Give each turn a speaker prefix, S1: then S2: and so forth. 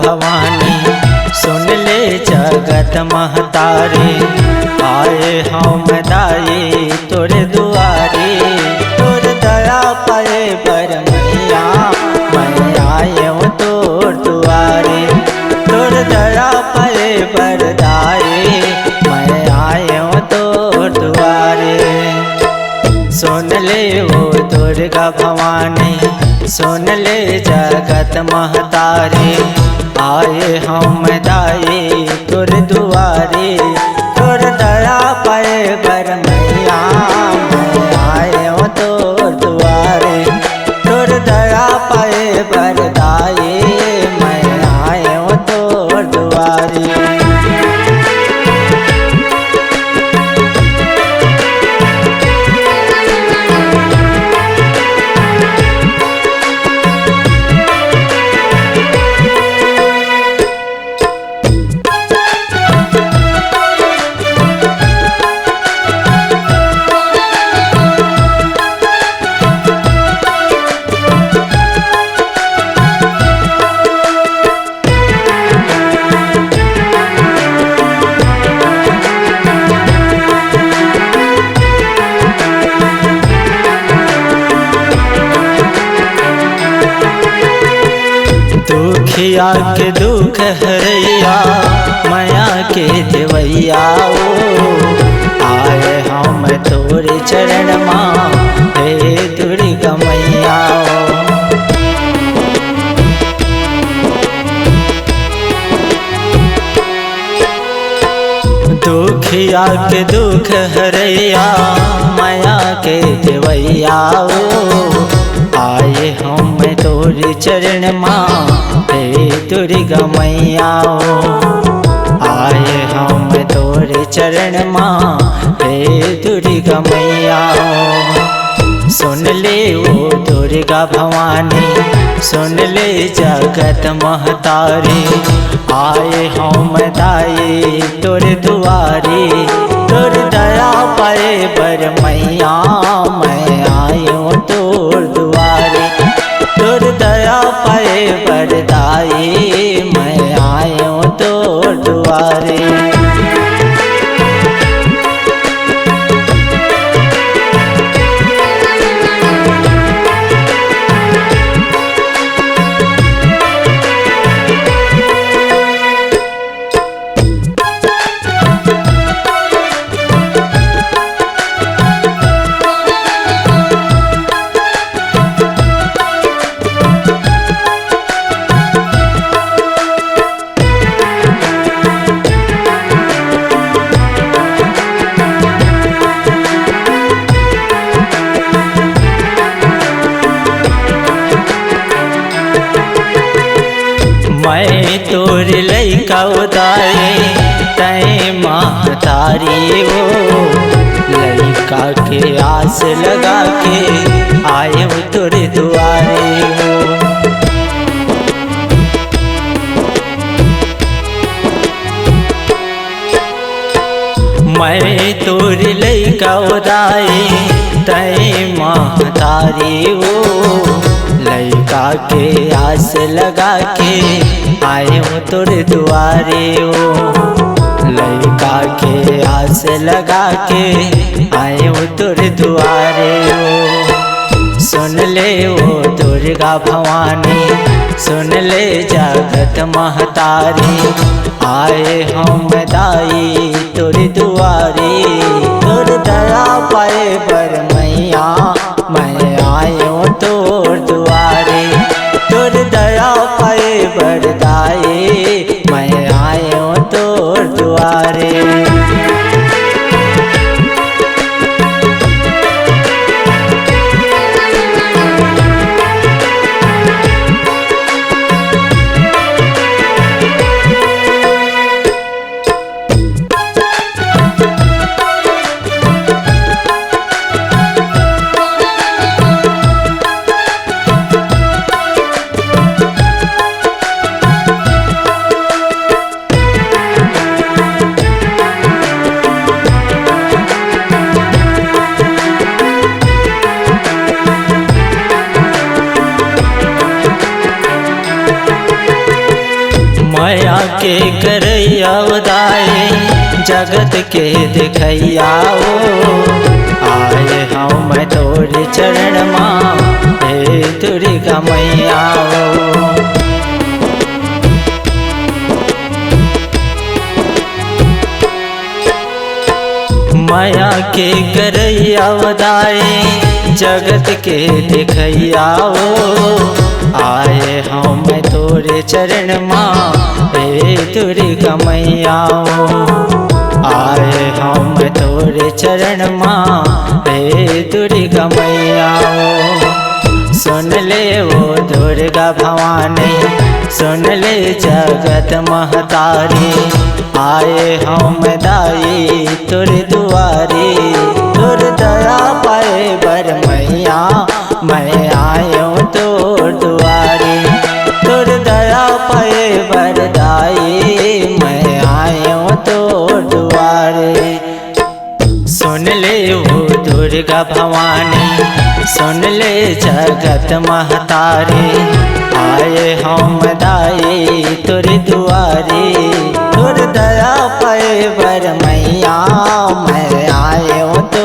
S1: भवानी सुन ले जगत महतारी। आए हम दाई तोर दुआरी, तोर दया पाए बर मैया मैं आए हूँ तोर दुआरी। तोर दया पाए बर दाई मैं आए हूँ तोर दुआरी। सुन ले वो दुर्गा भवानी सुन ले जगत महतारी। आए हम दाई तोर दुआरी, तोर दया पाए बर मैया मैं आए हूँ तोर दुआरी। तोर दया पाए बर दाई मैं आए हूँ तोर दुआरी। दुखिया के दुख हरैया माया के देवैया आए हम तोरे चरण माँ हे दुर्गा मैया। दुखिया के दुख हरैया माया के देवैया आए हम तोरे चरण माँ हे दुर्गा मैया। आए हम तोरे चरण माँ हे दुर्गा मैया। सुन ले वो दुर्गा भवानी सुन ले जगत महतारी। आए हम दाई तोर दुआरी, तोर दया पाए बर मैया मैं आए हूँ तोर दुआरी। तोर दया पाए बर दाई मैं आए हूँ तोर दुआरी। मैं तोर लैका उदारे तय महतारी वो लैका के आस लगा के आए वो तोर दुआरे वो। मैं तोर लैका उदारे तय महतारी वो लैका के आस लगा के आए हूँ तोर दुआरे ओ। लैका के आस लगा के आए हूँ तोर दुआरे ओ। सुन ले वो दुर्गा भवानी सुन ले जगत महतारी। आए हम दाई तोर दुआरी, तोर दया पाए बर मैया मैं आए हूँ तोर दुआरे। तोर दया पाए बर दाई मैं आए हूँ तोर दुआरे। के करैया उदाई जगत के देखैया आए हम तोरे चरण माँ हे दुर्गा मैया माया के करैया उदाई जगत के देखैया आए हम तोरे चरण माँ हे दुर्गा मैया आए हम तोरे चरण माँ हे दुर्गा मैया सुन ले वो दुर्गा भवानी सुन ले जगत महतारी आए हम दाई तुर दुआरी तुर दया पाए बर मैया मैं आयो तोर दुआरी तुर दया पाए बर दाई मैं आयो तोर दुआरी सुन ले वो दुर्गा भवानी सुन ले जगत महतारी आए हम दाई तुर दुआरी तुर दया पाए बर मैया मैं आयो तो